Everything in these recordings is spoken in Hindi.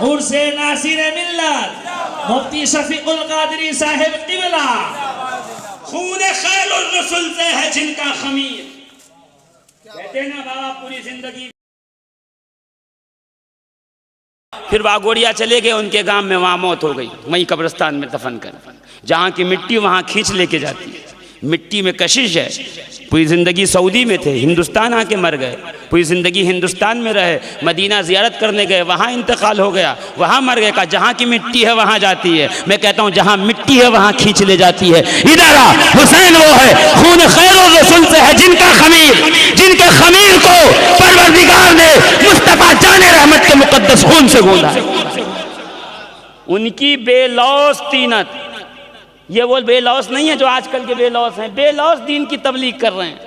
उर्से नासिर मिल्लत मुफ्ती शफीकुल कादरी साहिब क़िबला, खून खैरुर रसूल से है जिनका खमीर। कहते ना बाबा पूरी जिंदगी। फिर वागोड़िया चले गए उनके गांव में, वहां मौत हो गई, वहीं कब्रिस्तान में दफन कर। जहां की मिट्टी वहां खींच लेके जाती है। मिट्टी में कशिश है। पूरी ज़िंदगी सऊदी में थे, हिंदुस्तान आके मर गए। पूरी ज़िंदगी हिंदुस्तान में रहे, मदीना ज़ियारत करने गए, वहाँ इंतकाल हो गया, वहाँ मर गए। कहा जहाँ की मिट्टी है वहाँ जाती है। मैं कहता हूँ जहाँ मिट्टी है वहाँ खींच ले जाती है। इधर आ, हुसैन वो है, खून खैरुर रसूल से है जिनका खमीर, जिनके खमीर को परवरदिगार ने मुस्तफा जाने रहमत के मुकद्दस खून से गूंदा है। उनकी बेलौस तीनत, ये वो बेलौस नहीं है जो आजकल के बेलौस हैं। बेलौस दीन की तबलीग कर रहे हैं।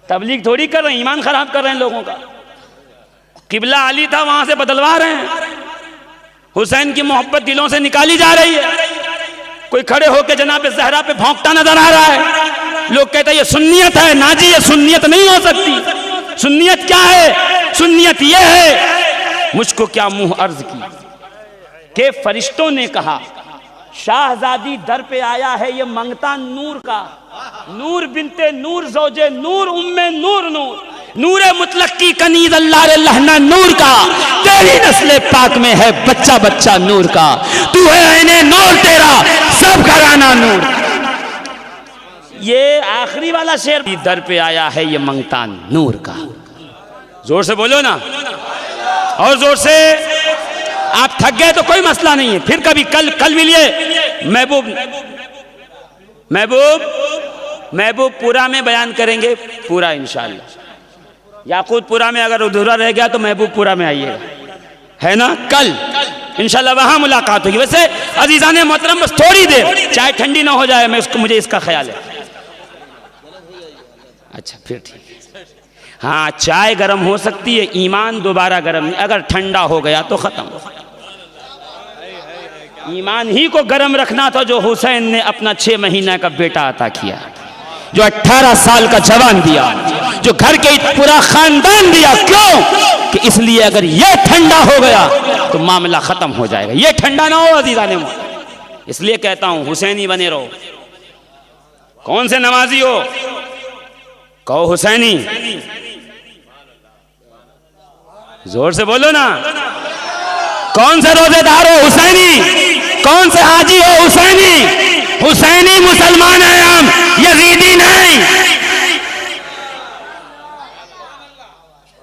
तबलीग थोड़ी कर रहे हैं, ईमान खराब कर रहे हैं लोगों का। किबला अली था, वहां से बदलवा रहे हैं। हुसैन की मोहब्बत दिलों से निकाली जा रही है। कोई खड़े होकर जनाब ज़हरा पे भौंकता नजर आ रहा है। लोग कहते हैं ये सुन्नियत है। ना जी, ये सुन्नियत नहीं हो सकती। सुन्नियत क्या है? सुन्नियत ये है, मुझको क्या मुंह अर्ज की के फरिश्तों ने कहा शाहजादी दर पे आया है ये मंगता नूर का। नूर बिनते नूर ज़ौजे नूर उम्मे नूर नूर, नूरे मुतलक की कनीज अल्लाह रे लहना नूर का। तेरी नस्ले पाक में है बच्चा बच्चा नूर का। तू है ऐने नूर, तेरा सब घराना नूर। ये आखिरी वाला शेर, दर पे आया है ये मंगता नूर का। जोर से बोलो ना, और जोर से। आप थक गए तो कोई मसला नहीं है, फिर कभी कल मिलिए। महबूब पूरा में बयान करेंगे, पूरा इंशाअल्लाह। याकूतपुरा में अगर अधूरा रह गया तो महबूबपुरा में आइएगा, है ना। कल इंशाअल्लाह वहां मुलाकात होगी। वैसे अजीज़ाने मोहतरम बस थोड़ी देर, चाय ठंडी ना हो जाए, मुझे इसका ख्याल है। अच्छा फिर ठीक है। हाँ, चाय गर्म हो सकती है, ईमान दोबारा गर्म नहीं। अगर ठंडा हो गया तो खत्म। ईमान ही को गर्म रखना था जो हुसैन ने अपना 6 महीना का बेटा अता किया, जो 18 साल का जवान दिया, जो घर के पूरा खानदान दिया। क्यों? कि इसलिए अगर ये ठंडा हो गया तो मामला खत्म हो जाएगा। ये ठंडा ना हो अजीज़ाने मोहतरम। इसलिए कहता हूं हुसैनी बने रहो। कौन से नमाजी हो कहो हुसैनी। जोर से बोलो ना। कौन से रोजेदार हो हुसैनी, कौन से हाजी हो हुसैनी। हुसैनी मुसलमान हैं हम, यजीदी नहीं।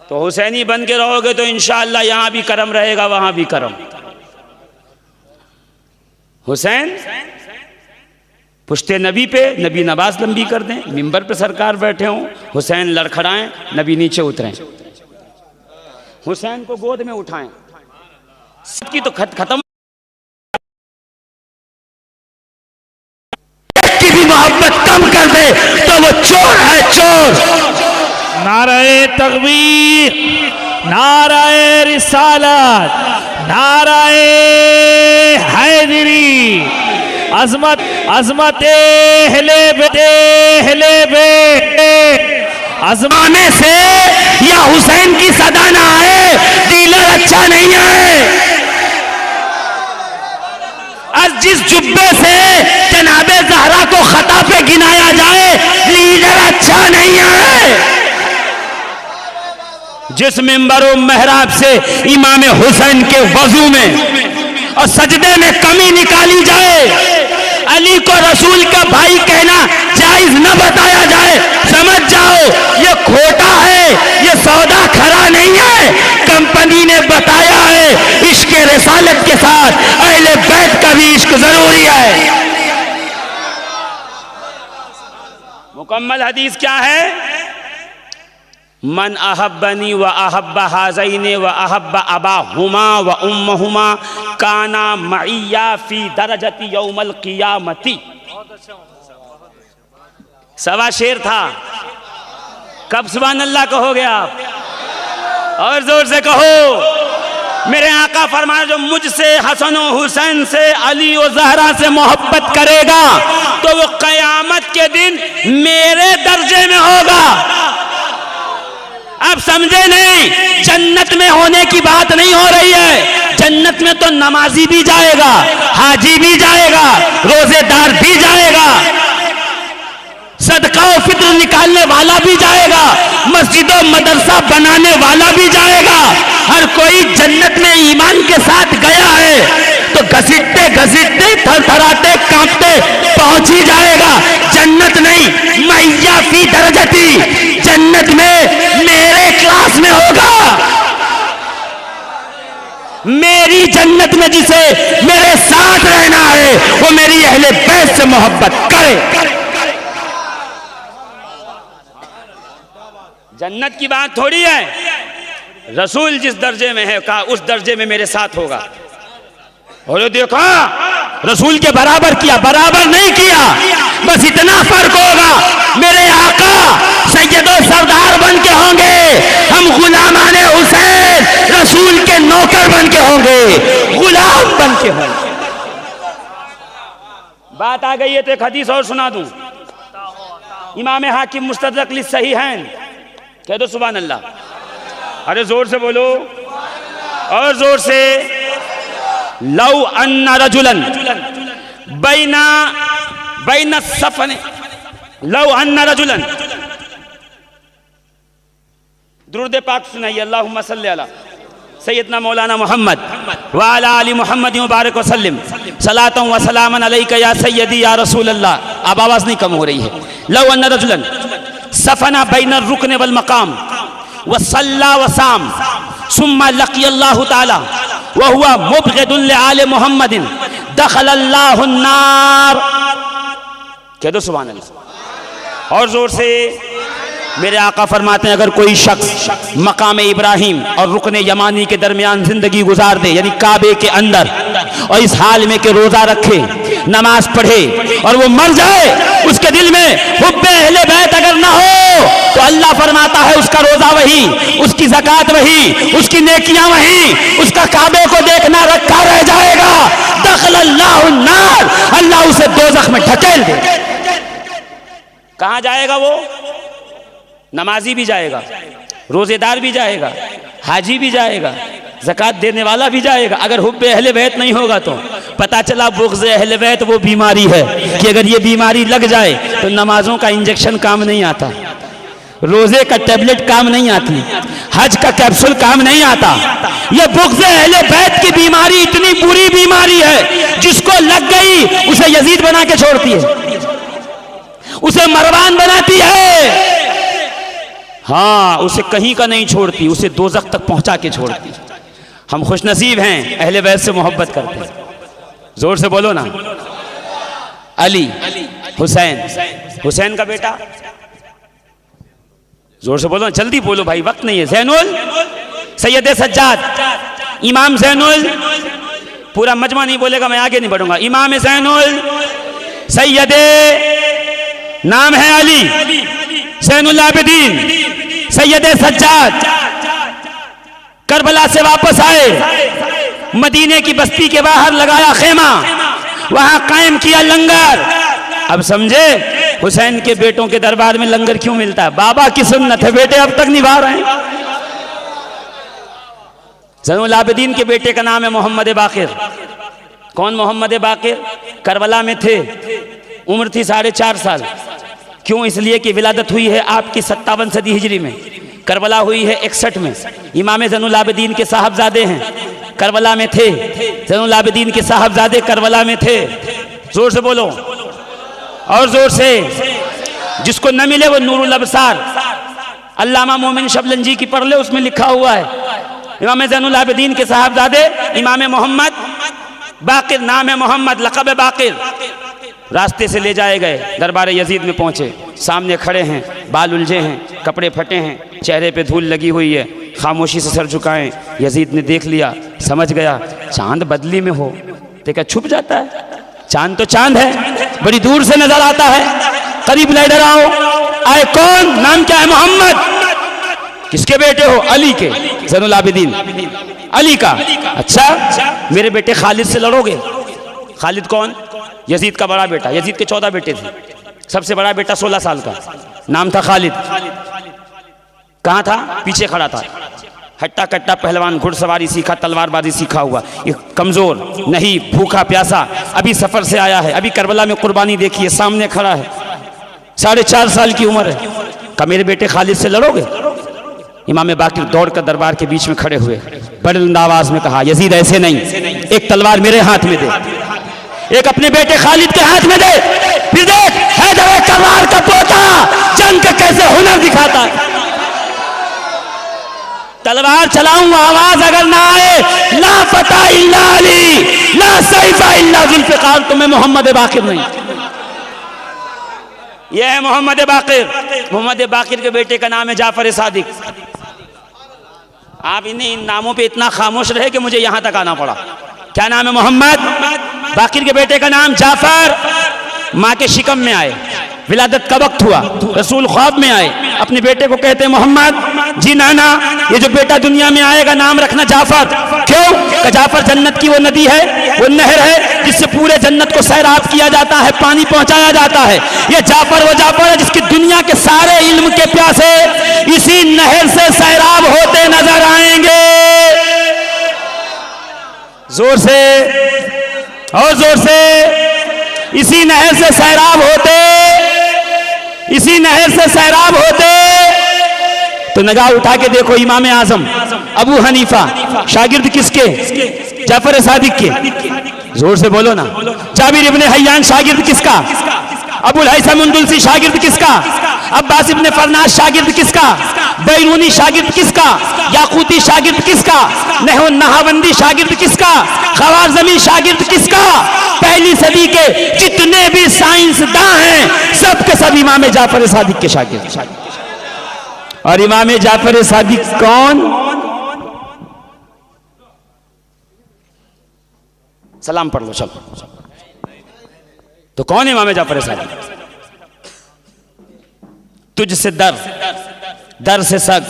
तो हुसैनी बन के रहोगे तो इंशाअल्लाह यहां भी करम रहेगा, वहां भी करम। हुसैन पुश्ते नबी पे, नबी नवाज लंबी कर दें, मिंबर पे सरकार बैठे हों, हुसैन लड़खड़ाएं, नबी नीचे उतरें, हुसैन को गोद में उठाएं। सबकी तो खत्म। की भी मोहब्बत कम कर दे तो वो चोर है, चोर। नाराए तकबीर, नाराए रिसालत, नाराए हैदरी, अजमत अजमत आजमाने से या हुसैन की सदा ना आए, डीलर अच्छा नहीं है। आज जिस जुब्बे से जनाबे ज़हरा को खता पे गिनाया जाए, लीडर अच्छा नहीं है। जिस मिंबरों मेहराब से इमाम हुसैन के वजू में और सजदे में कमी निकाली जाए, अली को रसूल का भाई कहना जायज न बताया जाए, समझ जाओ ये खोटा है, ये सौदा खरा नहीं है। कंपनी ने बताया है इश्क रिसालत के साथ अहले बैत का भी इश्क जरूरी है। मुकम्मल हदीस क्या है? मन अहब्बनी व अहब्बा हाज़ैने व अहब्बा अबाहुमा व उम्महुमा काना मइया फी दरजती यौमल क़ियामती। सवा शेर था। कब सुभान अल्लाह कहोगे आप? और जोर से कहो। मेरे आका फरमाया जो मुझसे हसन और हुसैन से अली और ज़हरा से मोहब्बत करेगा तो वो क़यामत के दिन मेरे दर्जे में होगा। अब समझे नहीं, जन्नत में होने की बात नहीं हो रही है। जन्नत में तो नमाजी भी जाएगा, हाजी भी जाएगा, रोजेदार भी जाएगा, सदका और फित्र निकालने वाला भी जाएगा, मस्जिद और मदरसा बनाने वाला भी जाएगा। हर कोई जन्नत में ईमान के साथ गया है तो घसीटते घसीटते थरथराते कांपते पहुंच ही जाएगा। जन्नत नहीं, मैया फी दरजती, जन्नत में मेरे क्लास में होगा। मेरी जन्नत में जिसे मेरे साथ रहना है वो मेरी अहले बैत से मोहब्बत करे। जन्नत की बात थोड़ी है, रसूल जिस दर्जे में है कहा उस दर्जे में मेरे साथ होगा। और देखा रसूल के बराबर किया, बराबर नहीं किया, बस इतना फर्क होगा, मेरे आका सैयदो सरदार बन के होंगे, हम गुलामाने हुसैन रसूल के नौकर बन के होंगे, गुलाम बन के होंगे। बात आ गई है तो एक हदीस और सुना दूं। इमाम हाकिम मुस्तदरक लिस सही हैं, कह दो सुभान अल्लाह। अरे जोर से बोलो और जोर से। लौ अन्ना रजुलन बैना सफन, लौ अन्ना रजुलन, दुरूद पाक सुनाइए। अल्लाहुम्मा सल्ली अला सैयदना मौलाना मोहम्मद व अला आलि मोहम्मद मुबारक वसल्लम सलातन व सलामन अलैका या सैयदी या रसूल अल्लाह। अब आवाज नहीं कम हो रही है। लौ अन्ना रजुलन सफना बैन रुकन वल मकाम व सल्ला व साम सुम्मा लक़ी अल्लाहु ताला व हुवा मुबग़िदुन लि आले मुहम्मदिन दख़ल अल्लाहु अन्नार। कह दो सुभान अल्लाह और जोर से। मेरे आका फरमाते हैं अगर कोई शख्स मकाम इब्राहिम और रुकन यमानी के दरमियान जिंदगी गुजार दे, यानी काबे के अंदर, और इस हाल में कि रोजा रखे, नमाज पढ़े और वो मर जाए, उसके दिल में हुब्बे अहले बैत अगर ना हो तो अल्लाह फरमाता है उसका रोजा वही, उसकी ज़कात वही, उसकी नेकियां वही, उसका काबे को देखना रखा रह जाएगा। दख़ल अल्लाहु अन्नार, अल्लाह उसे दोज़ख में ढकेल दे। कहां जाएगा वो? नमाजी भी जाएगा, रोजेदार भी जाएगा, हाजी भी जाएगा, ज़कात देने वाला भी जाएगा। अगर हुब्बे अहले बैत नहीं होगा तो पता चला बुग़्ज़े अहले बैत वो बीमारी है कि अगर ये बीमारी लग जाए तो नमाजों का इंजेक्शन काम नहीं आता, रोजे का टैबलेट काम नहीं आती, हज का कैप्सूल काम नहीं आता। ये बुग़्ज़े अहले बैत की बीमारी इतनी बुरी बीमारी है, जिसको लग गई उसे यजीद बना के छोड़ती है, उसे मरवान बनाती है। हाँ, उसे कहीं का नहीं छोड़ती, उसे दोज़ख तक पहुंचा के छोड़ती। हम खुशनसीब हैं, अहले बैत से मोहब्बत करते हैं। जोर से बोलो ना। अली, हुसैन, हुसैन का बेटा, जोर से बोलो ना, जल्दी बोलो भाई, वक्त नहीं है। ज़ैनुल, सैयद सज्जाद, इमाम ज़ैनुल, पूरा मजमा नहीं बोलेगा मैं आगे नहीं बढ़ूंगा। इमाम ज़ैनुल सैयद, नाम है अली, ज़ैनुल आबिदीन, सैयद सज्जाद, करबला से वापस आए, मदीने की बस्ती के बाहर लगाया खेमा, वहां कायम किया लंगर। अब समझे हुसैन के बेटों के दरबार में लंगर क्यों मिलता है? बाबा की सुन्नत है, बेटे अब तक निभा रहे हैं। ज़ैनुल आबिदीन के बेटे का नाम है मोहम्मद बाकिर। कौन मोहम्मद बाकिर? करबला में थे, उम्र थी 4.5 साल। क्यों? इसलिए कि विलादत हुई है आपकी 57 सदी हिजरी में, करबला हुई है 61 में। इमाम ज़ैनुल आबिदीन के साहबजादे हैं, करबला में थे। ज़ैनुल आबिदीन के साहबजादे करबला में थे। जोर से बोलो और जोर से। जिसको न मिले वो नूरुल अबसार, अल्लामा मोमिन शबलंजी की पढ़ ले, उसमें लिखा हुआ है इमाम ज़ैनुल आबिदीन के साहबजादे इमाम मोहम्मद बाकिर, नाम है मोहम्मद, लक़ब बाकिर। रास्ते से ले जाए गए, दरबार यजीद में पहुंचे, सामने खड़े हैं, बाल उलझे हैं, कपड़े फटे हैं, चेहरे पे धूल लगी हुई है, खामोशी से सर झुकाएं। यजीद ने देख लिया, समझ गया चांद बदली में हो, देखा छुप जाता है, चांद तो चांद है, बड़ी दूर से नजर आता है, करीब ले इधर आओ। आए कौन? नाम क्या है? मोहम्मद। किसके बेटे हो? अली के, ज़ैनुल आबिदीन अली का। अच्छा, मेरे बेटे खालिद से लड़ोगे? खालिद कौन? यजीद का बड़ा बेटा। यजीद के 14 बेटे थे, सबसे बड़ा बेटा 16 साल का, नाम था खालिद। कहाँ था? पीछे खड़ा था। हट्टा कट्टा पहलवान, घुड़सवारी सीखा, तलवारबाजी सीखा हुआ, ये कमज़ोर नहीं, भूखा प्यासा, अभी सफ़र से आया है, अभी करबला में कुर्बानी देखी है, सामने खड़ा है, 4.5 साल की उम्र है। कहा मेरे बेटे खालिद से लड़ोगे? इमाम बाकिर दौड़ कर दरबार के बीच में खड़े हुए, बुलंद आवाज में कहा, यजीद ऐसे नहीं, एक तलवार मेरे हाथ में दे, एक अपने बेटे खालिद के हाथ में दे, फिर देख हैदर करार का पोता जंग का कैसे हुनर दिखाता है। तलवार चलाऊंगा, आवाज अगर ना आए, ला फता इल्ला अली, ला सैफा इल्ला जुल्फ़िकार, तो मैं मोहम्मद बाकिर नहीं। यह है मोहम्मद बाकिर। मोहम्मद बाकिर के बेटे का नाम है जाफर सादिक। आप इन्हें इन नामों पे इतना खामोश रहे कि मुझे यहां तक आना पड़ा। क्या नाम है? मोहम्मद बाकिर के बेटे का नाम जाफर। माँ के शिकम में आए, विलादत का वक्त हुआ, रसूल ख्वाब में आए, अपने बेटे को कहते हैं मोहम्मद जी नाना, ये जो बेटा दुनिया में आएगा नाम रखना जाफर। क्यों? जाफर जन्नत की वो नदी है, वो नहर है जिससे पूरे जन्नत को सैराब किया जाता है, पानी पहुंचाया जाता है। ये जाफर वो जाफर है जिसकी दुनिया के सारे इल्म के प्यासे इसी नहर से सैराब होते नजर आएंगे। जोर से और जोर से, इसी नहर से सैराब होते, इसी नहर से सैराब होते। तो निगाह उठा के देखो, इमाम आजम अबू हनीफा शागिर्द किसके? जाफर सादिक के। जोर से बोलो ना। जाबिर इब्ने हय्यान शागिर्द किसका? अबुल हैसम उंदुलसी शागिर्द किसका? अब्बास इब्ने फरनास शागिर्द किसका? बैरूनी शागिर्द किसका? याकूती शागिर्द किसका? नहावंदी शागिर्द किसका? खवारज़मी शागिर्द किसका? पहली सदी के जितने भी साइंसदां हैं सब के सब इमाम जाफर सादिक के शागिर्द। और इमाम जाफर सादिक कौन? सलाम पढ़ लो चलो। तो कौन है इमाम जाफर सादिक? तुझसे दर, दर से सग,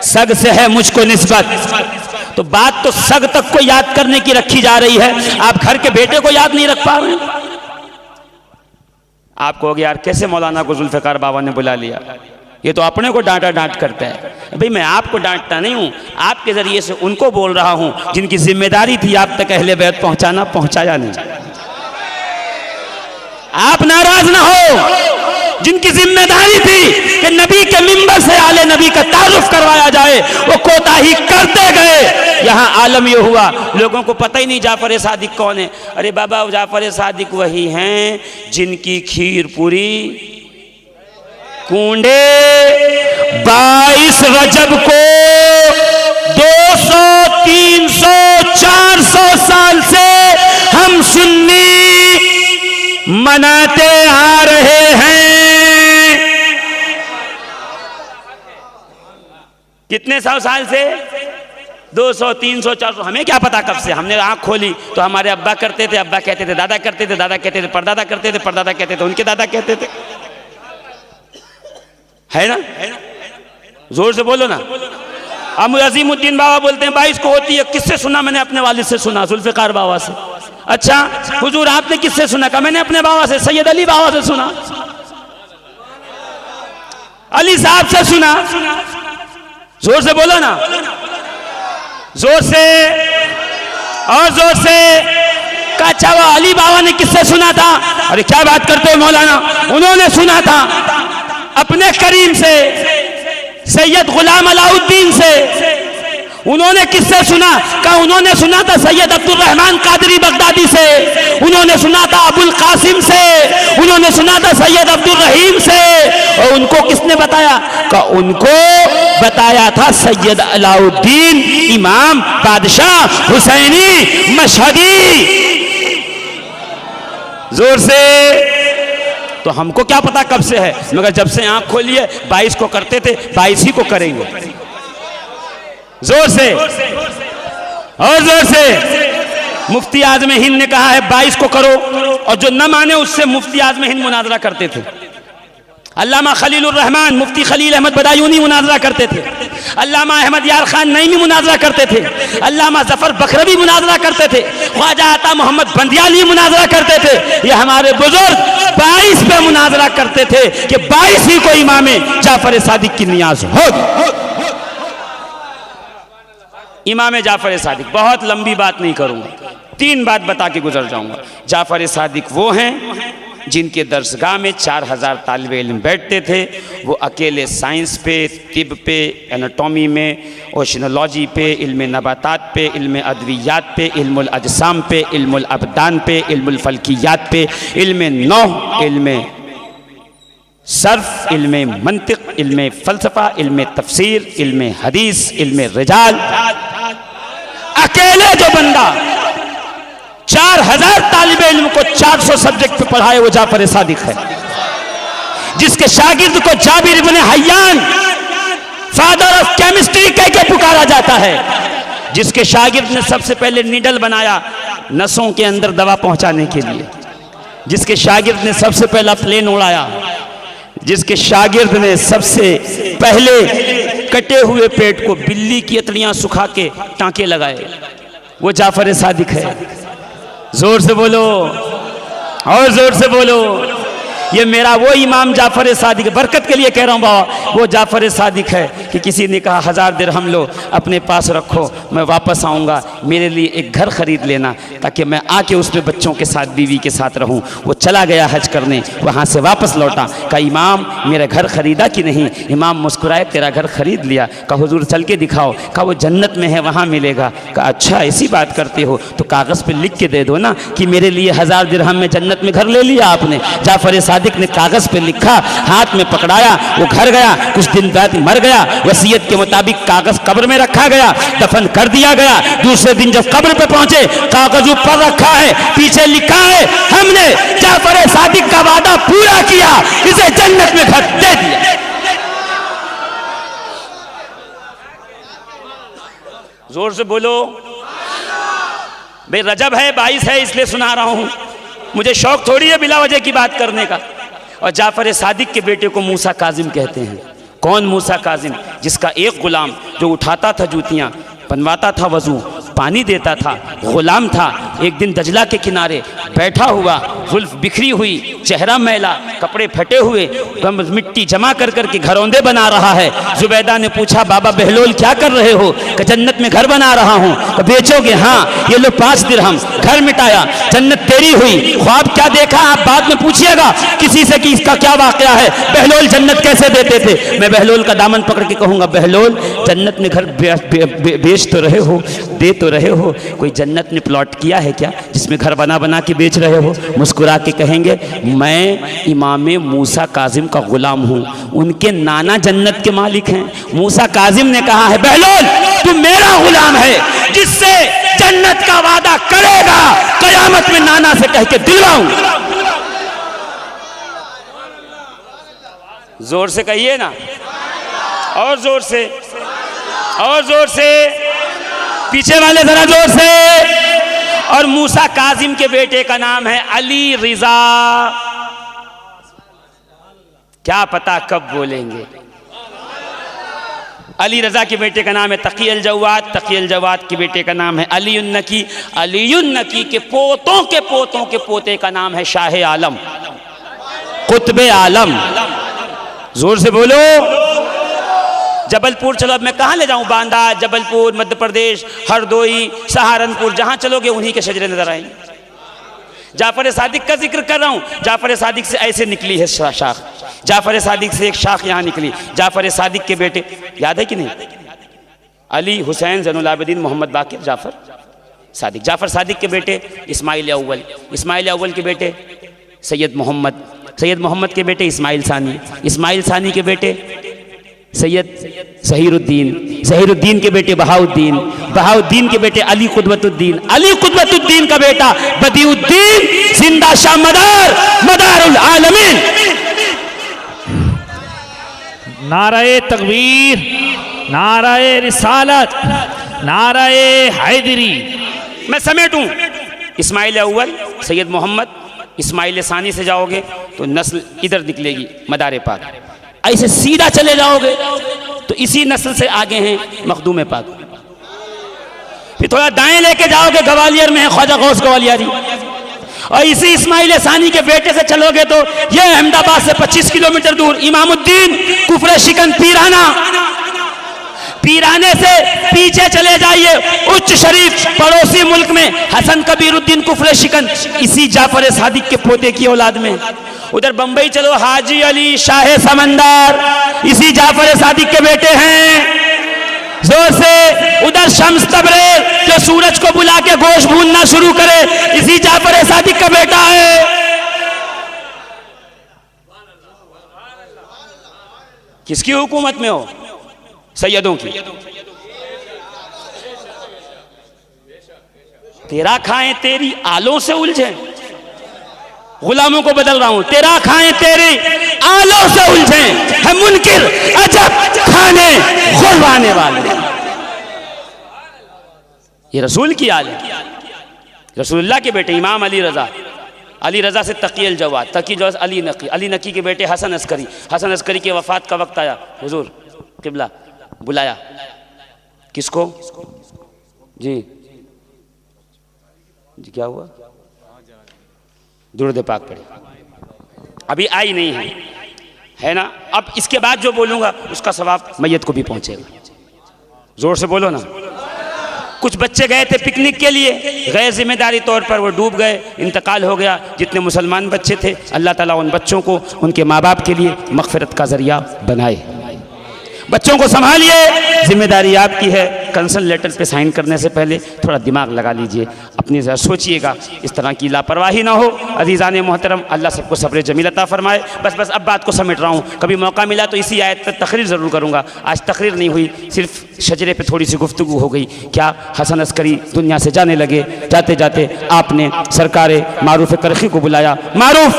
सग से है मुझको निस्बत। तो बात तो सग तक को याद करने की रखी जा रही है, आप घर के बेटे को याद नहीं रख पा रहे हैं। आप कहोगे यार कैसे मौलाना को जुल्फ़िकार बाबा ने बुला लिया, ये तो अपने को डांटा डांट करता है। भाई मैं आपको डांटता नहीं हूं, आपके जरिए से उनको बोल रहा हूं जिनकी जिम्मेदारी थी आप तक अहले बैत पहुंचाना, पहुंचाया नहीं। आप नाराज ना हो, जिनकी जिम्मेदारी थी कि नबी के मिंबर से आले नबी का तारुफ करवाया जाए, वो कोताही करते गए। यहाँ आलम ये हुआ, लोगों को पता ही नहीं जाफर सादिक कौन है। अरे बाबा जाफर सादिक वही हैं जिनकी खीर पूरी कूंडे 22 रजब को 200, 300, 400 साल से हम सुन्नी मनाते आ रहे हैं। कितने साल से? 200, 300, 400, हमें क्या पता कब से। हमने आंख खोली तो हमारे अब्बा करते थे, अब्बा कहते थे, दादा करते थे, दादा कहते थे, परदादा करते थे, परदादा कहते थे, उनके दादा कहते थे। है ना? जोर से बोलो ना। अब अजीमुद्दीन बाबा बोलते हैं 22 को होती है। किससे सुना? मैंने अपने वालिद से सुना, जुल्फ़िकार बाबा से। अच्छा हुजूर आपने किससे सुना? का मैंने अपने बाबा से, सैयद अली बाबा से सुना, अली साहब से सुना। जोर से बोलो ना, जोर से और जोर से। का अच्छा वो अली बाबा ने किससे सुना था? अरे क्या बात करते हो मौलाना, उन्होंने सुना था अपने करीम से, सैयद गुलाम अलाउद्दीन से। उन्होंने किससे सुना? का उन्होंने सुना था सैयद अब्दुल रहमान कादरी बगदादी से, उन्होंने सुना था अबुल कासिम से, उन्होंने सुना था सैयद अब्दुल रहीम से। और उनको किसने बताया? का उनको बताया था सैयद अलाउद्दीन इमाम बादशाह हुसैनी मशहदी। जोर से। तो हमको क्या पता कब से है, मगर जब से आंख खोली है 22 को करते थे, 22 ही को करेंगे। जोर से और जोर से। मुफ्ती आज़म हिंद ने कहा है 22 को करो, और जो न माने उससे मुफ्ती आज़म हिंद मुनाजरा करते थे। अल्लामा खलीलुर रहमान, मुफ्ती खलील अहमद बदायूनी मुनाजरा करते थे। अल्लामा अहमद यार खान नईमी मुनाजरा करते थे। अल्लामा जफर बखरवी मुनाजरा करते थे। ख्वाजा आता मोहम्मद बंदियाली मुनाजरा करते थे। ये हमारे बुजुर्ग 22 पे मुनाजरा करते थे कि 22 ही को इमाम जाफर सादिक की नियाज होगी। इमाम जाफ़र सादिक, बहुत लंबी बात नहीं करूँगा, 3 बात बता के गुजर जाऊँगा। जाफ़र सादिक वो हैं जिनके दरसगाह में 4000 तालिबे इल्म बैठते थे। वो अकेले साइंस पे, तिब पे, एनाटॉमी में, ओशनोलॉजी पे, इल्म नबातात पे, इल्म अद्वियात पे, इल्मुल अजसाम पे, इल्मुल अबदान पे, इल्मुल फल्कियात पे, इल्म नौह, इल्म सर्फ, इल्म मंतिक, इल्म फ़लसफ़ा, इल्म तफसीर, इल्म हदीस, इल्म रिजाल, अकेले जो बंदा 4000 तालिबे इल्म को 400 सब्जेक्ट पे पढ़ाए वो जाफ़र सादिक है। जिसके शागिर्द को जाबिर इब्न हय्यान फादर ऑफ केमिस्ट्री कह के पुकारा जाता है, जिसके शागिर्द ने सबसे पहले नीडल बनाया नसों के अंदर दवा पहुंचाने के लिए, जिसके शागिर्द ने सबसे पहला प्लेन उड़ाया, जिसके शागिर्द ने सबसे पहले कटे हुए पेट को बिल्ली की अतड़ियां सुखा के टांके लगाए, वो जाफ़र सादिक है। जोर से बोलो और जोर से बोलो, ये मेरा वो इमाम जाफ़र सादिक, बरकत के लिए कह रहा हूँ बाबा, वो जाफ़र सादिक है कि किसी ने कहा 1000 दिरहम लो अपने पास रखो, मैं वापस आऊँगा, मेरे लिए एक घर ख़रीद लेना ताकि मैं आके उसमें बच्चों के साथ, बीवी के साथ रहूँ। वो चला गया हज करने, वहाँ से वापस लौटा, कहा इमाम मेरा घर ख़रीदा कि नहीं? इमाम मुस्कुराए, तेरा घर ख़रीद लिया। कहा हुजूर चल के दिखाओ। कहा वो जन्नत में है, वहाँ मिलेगा। कहा अच्छा ऐसी बात करते हो तो कागज़ पर लिख के दे दो ना कि मेरे लिए 1000 दिरहम में जन्नत में घर ले लिया आपने। जाफ़र सादिक ने कागज़ पे लिखा, हाथ में पकड़ाया, वो घर गया, कुछ दिन बाद मर गया। वसीयत के मुताबिक कागज़ कब्र में रखा गया, दफन कर दिया गया। दूसरे दिन जब कब्र पे पहुंचे, कागज़ ऊपर रखा है, पीछे लिखा है हमने जाफ़र सादिक का वादा पूरा किया, इसे जन्नत में घर दे दिया। जोर से बोलो भाई, रजब है 22 है इसलिए सुना रहा हूं, मुझे शौक थोड़ी है बिला वजह की बात करने का। और जाफ़र सादिक के बेटे को मूसा काजिम कहते हैं। कौन मूसा काजिम? जिसका एक गुलाम जो उठाता था जूतियाँ, बनवाता था वज़ू, पानी देता था, गुलाम था। एक दिन दजला के किनारे बैठा हुआ, जुल्फ बिखरी हुई, चेहरा मैला, कपड़े फटे हुए, मिट्टी जमा कर करके घरौंदे बना रहा है। जुबैदा ने पूछा बाबा बहलोल क्या कर रहे हो? कि जन्नत में घर बना रहा हूँ। तो बेचोगे? हाँ। ये लो 5 दिरहम, घर मिटाया, जन्नत तेरी हुई। ख्वाब क्या देखा आप बाद में पूछिएगा किसी से कि इसका क्या वाकया है। बहलोल जन्नत कैसे देते थे? मैं बहलोल का दामन पकड़ के कहूँगा बहलोल जन्नत में घर बेच तो रहे हो, दे तो रहे हो, कोई जन्नत में प्लॉट किया है क्या जिसमें घर बना बना के बेच रहे हो? मुस्कुरा के कहेंगे मैं इमाम मूसा काजिम का गुलाम हूँ, उनके नाना जन्नत के मालिक हैं। मूसा काजिम ने कहा है बहलोल तू मेरा गुलाम है, जिससे जन्नत का वादा करेगा कयामत में नाना से कह के दिलवाऊंगा। जोर से कहिए ना, और जोर से, और जोर से, पीछे वाले जरा जोर से। और मूसा काजिम के बेटे का नाम है अली रिजा। क्या पता कब बोलेंगे। अली रजा के बेटे का नाम है तकी अल जवाद, तकी अल जवाद के बेटे का नाम है अली उन नकी, अली उन नकी के पोतों के पोतों के पोते का नाम है शाह आलम, कुतबे आलम। जोर से बोलो। जबलपुर चलो, अब मैं कहाँ ले जाऊँ? बांदा, जबलपुर, मध्य प्रदेश, हरदोई, सहारनपुर, जहाँ चलोगे उन्हीं के शजरे नजर आएंगे। जाफ़र सादिक का जिक्र कर रहा हूँ। जाफ़र सादिक से ऐसे निकली है शाख, जाफ़र सादिक से एक शाख यहाँ निकली। जाफ़र सादिक के बेटे याद है कि नहीं? अली हुसैन ज़ैनुल आबिदीन मोहम्मद बाकिर जाफ़र सादिक। जाफ़र सादिक के बेटे इस्माइल अव्वल, इस्माइल अव्वल के बेटे सैयद मोहम्मद, सैयद मोहम्मद के बेटे इस्माइल सानी, इस्माइल सानी के बेटे सैयद ज़हीरुद्दीन, ज़हीरुद्दीन के बेटे बहाउद्दीन, बहाउद्दीन के बेटे अली कुतबतुद्दीन, अली कुतबतुद्दीन का बेटा बदीउद्दीन, जिंदा शाह मदार, मदारुल आलमीन। नाराए तकबीर, नाराए रिसालत, नाराए हैदरी। मैं समेटूं, इस्माइल अव्वल, सैयद मोहम्मद, इस्माइल सानी से जाओगे तो नस्ल इधर निकलेगी मदार पाक। ऐसे सीधा चले जाओगे तो इसी नस्ल से आगे हैं मखदूम पाक। फिर थोड़ा दाएं लेके जाओगे ग्वालियर में है ख्वाजा गौस ग्वालियरी, और इसी इस्माइल सानी के बेटे से चलोगे तो ये अहमदाबाद से 25 किलोमीटर दूर इमामुद्दीन कुफरे शिकन पीराना। पीराने से पीछे चले जाइए, उच्च शरीफ पड़ोसी मुल्क में हसन कबीरुद्दीन कुफर शिकन, इसी जाफर सादिक के पोते की औलाद में। उधर बंबई चलो, हाजी अली शाह समंदर इसी जाफर सादिक के बेटे हैं। जोर से उधर शम्स तबरेज जो सूरज को बुला के गोश्त भूनना शुरू करे, इसी जाफर सादिक का बेटा है। किसकी हुकूमत में हो? सैयदों की। तेरा खाएं तेरी आलों से उलझे, गुलामों को बदल रहा हूं, तेरा खाएं तेरी आलों से उलझे है मुनकिर अजब खाने खुलवाने वाले। ये रसूल की आल है, रसूलुल्लाह के बेटे इमाम अली रजा, अली रजा से तकील जवाद, तकी जवाद अली नकी, अली नकी के बेटे हसन अस्करी, हसन अस्करी के वफात का वक्त आया, हुजूर किबला बुलाया किसको? जी जी क्या हुआ? दुरूद पाक पढ़े, अभी आई नहीं है ना। अब इसके बाद जो बोलूंगा उसका सवाब मैयत को भी पहुंचेगा। जोर से बोलो ना। कुछ बच्चे गए थे पिकनिक के लिए, गैर जिम्मेदारी तौर पर वो डूब गए, इंतकाल हो गया। जितने मुसलमान बच्चे थे, अल्लाह ताला उन बच्चों को उनके माँ बाप के लिए मगफिरत का जरिया बनाए। बच्चों को संभालिए, जिम्मेदारी आपकी है। कंसर्न लेटर पे साइन करने से पहले थोड़ा दिमाग लगा लीजिए, अपनी जरा सोचिएगा, इस तरह की लापरवाही ना हो। अजीज़ान मोहतरम, अल्लाह सबको सब्र जमील अता फरमाए। बस अब बात को समेट रहा हूँ, कभी मौका मिला तो इसी आयत पर तकरीर ज़रूर करूँगा। आज तकरीर नहीं हुई, सिर्फ शजरे पे थोड़ी सी गुफ्तगू हो गई। क्या हसन अस्करी दुनिया से जाने लगे, जाते जाते आपने सरकार मारूफ करखी को बुलाया। मारूफ,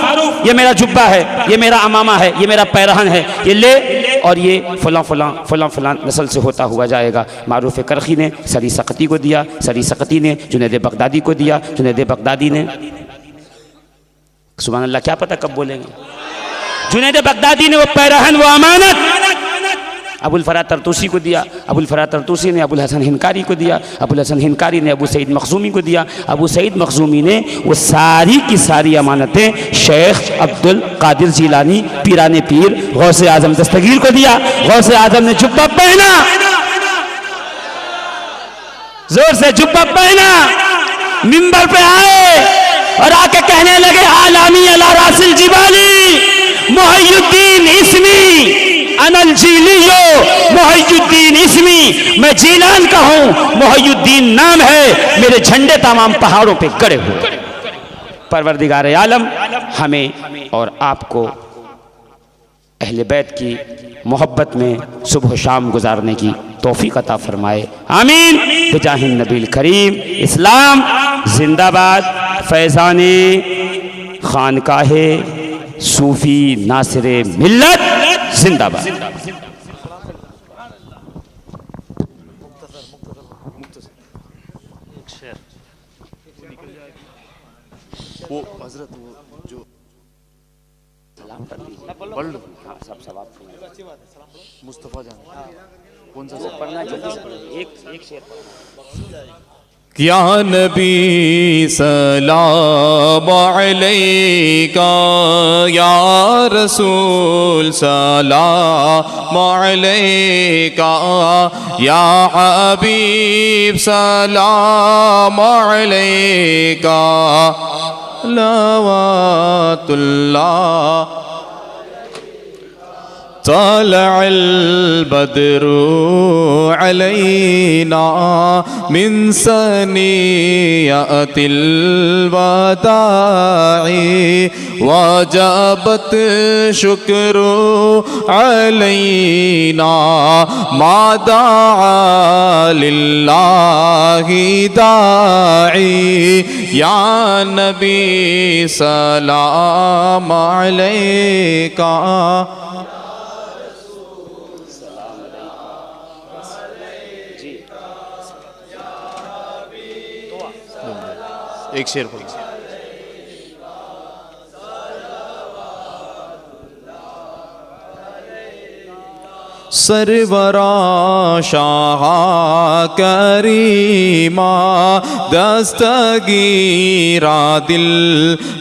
ये मेरा जुब्बा है, ये मेरा अमामा है, ये मेरा पैरहन है, ये ले, और ये फलां फलां फलां फलां नस्ल से होता हुआ जाएगा। मारूफ करखी ने सरी सकती को दिया, सरी सकती ने जुनैद बगदादी को दिया, जुनैद बगदादी ने, सुभान अल्लाह, क्या पता कब बोलेंगे, जुनैद बगदादी ने वो पैरहन, वो अमानत अबुल फरा तरतूसी को दिया। अबुल फरा तरतूसी ने अबुल हसन हिनकारी को दिया, अबुल हसन हिनकारी ने अबू सईद मखजूमी को दिया, अबू सईद मखजूमी ने वो सारी की सारी अमानतें शेख अब्दुल कादिर जिलानी पीराने पीर गौसे आजम दस्तगीर को दिया। गौसे आजम ने जुब्बा पहना, जोर से जुब्बा पहना, मिंबर पे आए और आके कहने लगे, आलामी अला रासिल जिबाली मुहय्युद्दीन इस्मी अनल जीलियो मुहय्युद्दीन इस्मी, मैं जीलान का हूं, मुहय्युद्दीन नाम है, मेरे झंडे तमाम पहाड़ों पे गड़े हुए। परवरदिगार आलम हमें और आपको अहले बैत की मोहब्बत में सुबह शाम गुजारने की तौफीक अता फरमाए, आमीन। बिजाहिन नबील करीम। इस्लाम जिंदाबाद। फैज़ाने खानकाहे सूफी नासिरे मिल्लत जिंदाबाद। वो हजरत वो जो सलाम कर पढ़ लो, सब सवाब मुस्तफ़ा जान कौन सा पढ़ना जल्दी से पढ़ो, एक शेर पढ़ो। या नबी सलाम अलैका, या रसूल सलाम अलैका, या हबीब सलाम अलैका, लवातुल्लाह तलअल बद्रु अलैना मिन सनियतिल वदाई वजबत शुक्रू अलैना मादा लिल्लाहि दाई, या नबी सलाम अलैका। एक शेर पढ़ो। सरवरा शाह करीमा दस्तगीरा दिल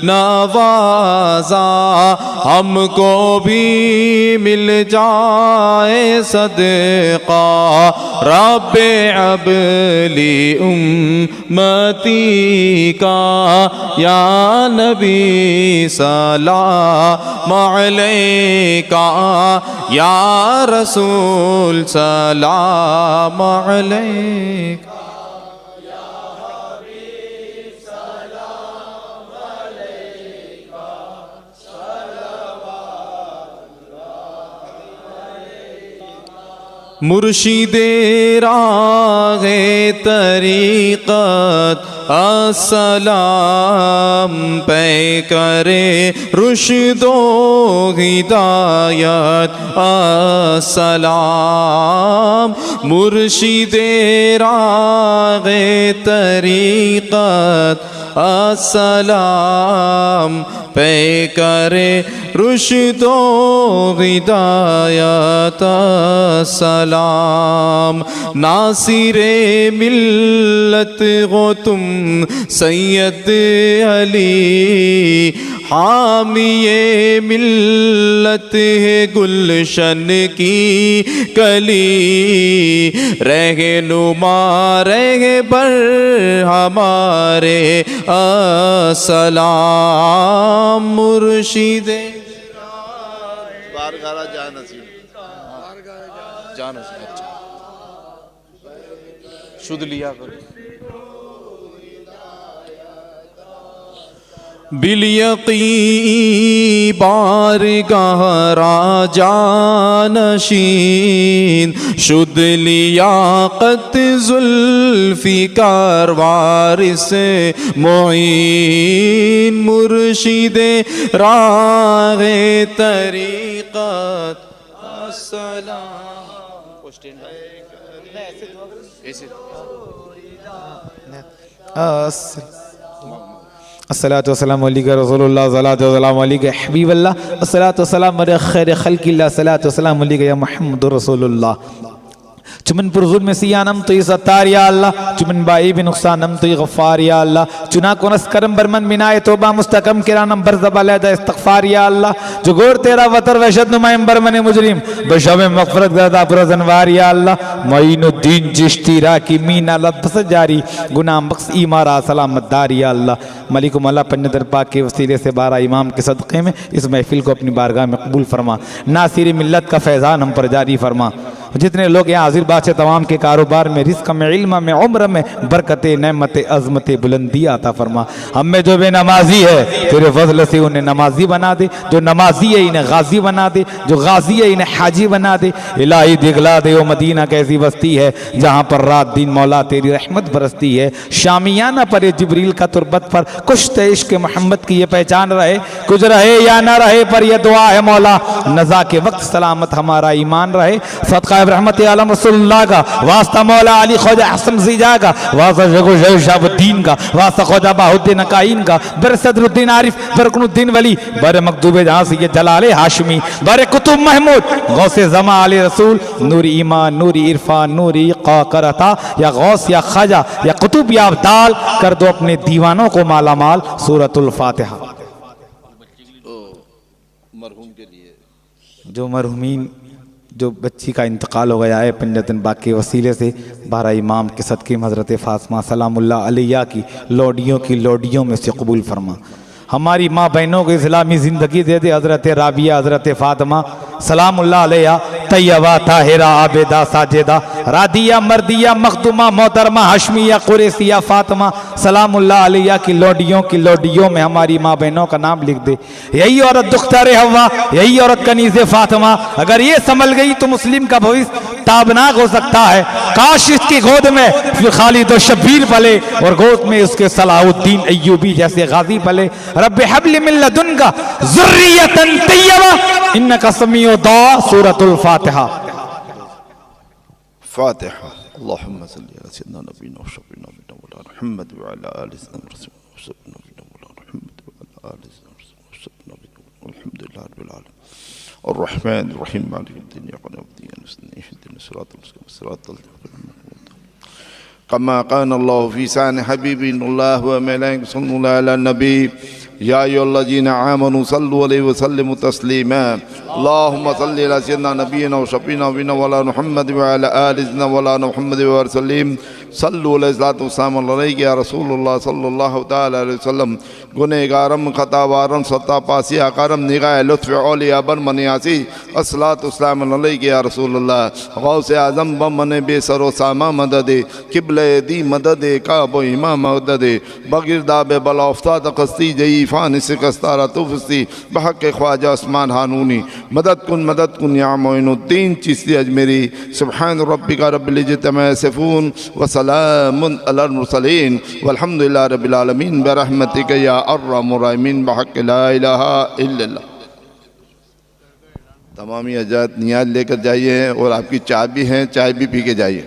नवाजा, हमको भी मिल जाए सदका रब्बे अबली उम्मती का या नबी सलाम अलैका या रसूल सलाम अलैका। मुर्शिदे रागे तरीक़त अस्सलाम पे करे रुश्दो हिदायत अस्सलाम। मुर्शिदे रागे तरीक़त अस्सलाम पे करे रुश्दो हिदायत सलाम। नासिरे मिल्लत हो तुम सैयद अली, हामिये मिल्लत है गुलशन की कली। रहनुमा रहे बर हमारे अस्सलाम। मुर्शिदे बारगारा जान अच्छा शुद्ध लिया करो। बिलयकी बारगाह राजा नशीन, शुद्ध लियाकत जुल्फ़िकार वारिस मोईन। मुर्शिदे रागे तरीक़त अस्सलाम। अस्सलातु वस्सलामु अलैका रसूलुल्लाह सल्लल्लाहु अलैहि हबीबल्लाह अस्सलातु वस्सलामु अला खैर खल्किल्लाह सल्लल्लाहु वस्सलामु अलैका या मुहम्मदुर रसूलुल्लाह। चुमन पुरजुल में सियानम तो ये सत्तार या अल्लाह, चुमन बाई भी नुकसानम तो ये गफ़ार या अल्लाह। चुना कोनस करम बरमन बिनाए तोबा मुस्तकम किरानम बरज़बालदा इस्तग़फ़ार या अल्लाह। जो गोर तेरा वतर वहशत नुमाइम बरमन मुजरिम बशब मग़फ़रत गर्दा पुरज़नवार या अल्लाह। मोइनुद्दीन चिश्ती राकी मीना लब्स जारी गुनाह बख्श ईमारा सलामत दार या अल्लाह। मलिक मौला पंजदर पाक के वसीले से 12 इमाम के सदक़े में इस महफिल को अपनी बारगाह में कबूल फरमा। नासिर मिल्लत का फैज़ान हम पर जारी फरमा। जितने लोग यहाँ हाजिर बात से तमाम के कारोबार में, रिस्क में, इल्म में, उम्र में बरकत, नेमत, अज़मत, बुलंदी आता फरमा। हम में जो बेनमाजी है तेरे फज़ल से उन्हें नमाजी बना दे, जो नमाजी है इन्हें गाजी बना दे, जो गाजी है इन्हें हाजी बना दे। इलाही दिखला दे वो मदीना कैसी बस्ती है जहाँ पर रात दिन मौला तेरी रहमत बरसती है। शामियाना पर जिब्रील का तुरबत पर कुछ इश्क मोहम्मद की ये पहचान रहे, कुछ रहे या ना रहे पर यह दुआ है मौला नज़ा के वक्त सलामत हमारा ईमान रहे। सदका रहमत आलम रसूलुल्लाह का वास्ता मौला अली ख्वाजा हसन ज़ीजा का वास्ता शहाबुद्दीन का वास्ता ख्वाजा बाहुद्दीन काइन का बर सदरुद्दीन आरिफ बरकनुद्दीन वली बर मकदूबे जहाँ से ये जलाले हाशमी बर कुतुब महमूद गौसे ज़मा आले रसूल नूरी ईमान नूरी इरफान नूरी क़ा करता या गौस या ख्वाजा या कुतुब या अब्दाल कर दो अपने दीवानों को माला माल। सूरतुल फातिहा। मरहूम के लिए जो मरहूमीन जो बच्ची का इंतकाल हो गया है पंजतन बाग के वसीले से 12 इमाम के सदक़े हज़रत फ़ातिमा सलामुल्लाह अलैहा की लोडियों में से कबूल फरमा। हमारी माँ बहनों को इस्लामी ज़िंदगी दे दे। हज़रत राबिया हज़रत फ़ातिमा सलामुल्लाह अलैहा तैयबा ताहिरा आबेदा साजिदा रादिया मर्दिया मखदुमा मोहतरमा हाशमिया कुरैशिया फ़ातिमा सलामुल्लाह अलैहा की लोडियों में हमारी माँ बहनों का नाम लिख दे। यही औरत दुख्तार हव्वा, यही औरत कनीज़ फ़ातिमा अगर ये संभल गई तो मुस्लिम का भविष्य ताबनाक हो सकता है। काश इसकी गोद में फिर खालिद और शब्बीर पले और गोद में उसके सलाहुद्दीन अय्यूबी जैसे गाजी पले। रब्बे हब्ल मिन लदुनका ज़ुर्रियतन तय्यबा इन्नका समीउ दुआ। सूरतुल फातिहा। फातिहा। अल्लाहुम्मा सल्ली अला सय्यिदिना नबीना व शफीना मौलाना मुहम्मद व अला आलिहि सय्यिदिना मौलाना मुहम्मद व अला आलिहि सय्यिदिना अल्हम्दुलिल्लाहि रब्बिल आलमीन अर्रहमान अर्रहीम मालिक यौमिद्दीन इय्याका नअबुदु व इय्याका नस्तईन इहदिनास सिरातल मुस्तक़ीम सिरातल कमा क़ाला अल्लाहु फ़ी शान हबीबिल्लाह व मलाइकतुहु सल्लल्लाहु अला नबी या अय्युहल्लज़ीना आमनू सल्लु अलैहि व सल्लिमू तस्लीमा। अल्लाहुम्मा सल्लि अला सय्यिदिना नबीना व शफीना व मौलाना मुहम्मद व अला आलि सय्यिदिना मौलाना मुहम्मद व सल्लिम सल्लु अलैहि वसल्लम अलैहि या रसूलुल्लाह सल्लल्लाहु तआला अलैहि वसल्लम गुनहगारम खतावारम सत्ता पासी आकारम निगाह लुत्फ़ औलिया बर मनियासी अस्सलातु वस्सलाम अलैहि या रसूलुल्लाह गौसे आज़म ब मन बेसरो सामा मदद किबले दी मदद काबो इमाम मदद बगिरदा बे बलाफ्ता तकस्ती जई फान से कस्तारा तुफस्ती बहक ख्वाजा उस्मान हानूनी मदद कुन या मोइनुद्दीन चिश्ती अजमेरी सुब्हान रब्बिका रब्बिल इज्जति अम्मा यसिफून व सलामुन अलल मुरसलीन वल्हम्दुलिल्लाहि रब्बिल आलमीन बिरहमतिका या अर्हमर राहिमीन बहक ला इलाहा इल्लल्लाह। तमामी हज़रात नियाज लेकर जाइए और आपकी चाय भी है, चाय भी पी के जाइए।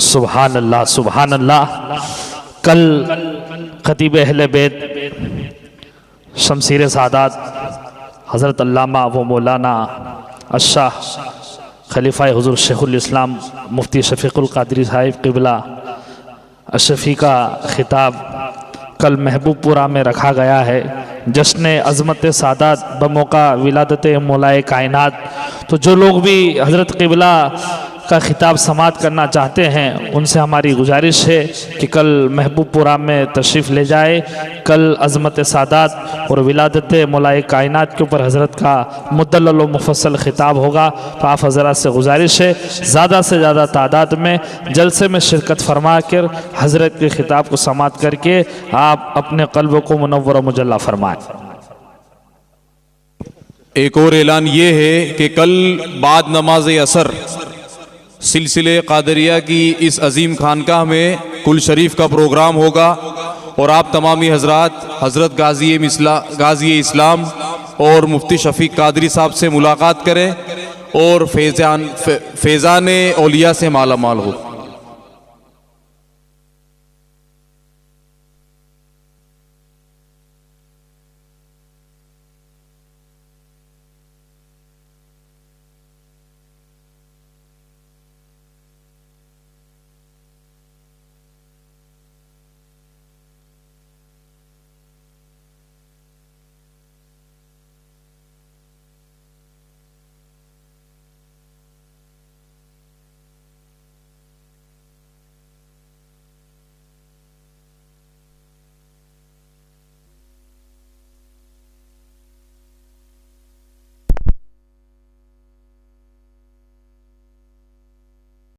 सुभान अल्लाह सुभान अल्लाह। कल खतीब अहले बैत शमशीर सादात हज़रत अल्लामा व मौलाना अशाह खलीफा हुज़ूर शेखुल इस्लाम मुफ्ती शफ़ीक़ुल क़ादरी साहिब क़िबला अशफ़ी का ख़िताब कल महबूबपुरा में रखा गया है। जश्न अज़मत सादात बमौका विलादत मौलाए कायनात। तो जो लोग भी हज़रत क़िबला का ख़िताब समात करना चाहते हैं उनसे हमारी गुजारिश है कि कल महबूबपुरा में तशरीफ़ ले जाए। कल अज़मत सादात और विलादत मौलाए कायनात के ऊपर हज़रत का मुदल्लल व मुफस्सल ख़िताब होगा। तो आप हज़रत से गुजारिश है ज़्यादा से ज़्यादा तादाद में जलसे में शिरकत फरमा कर हज़रत के ख़िताब को समात करके आप अपने क़ल्ब को मुनव्वर व मुजल्ला फरमाएँ। एक और ऐलान ये है कि कल बाद नमाज असर सिलसिले क़ादरिया की इस अजीम खानकाह में कुल शरीफ का प्रोग्राम होगा और आप तमामी हजरात हज़रत गाज़ी इस्लाम और मुफ्ती शफ़ीक़ क़ादरी साहब से मुलाकात करें और फैज़ान औलिया से माला माल हो।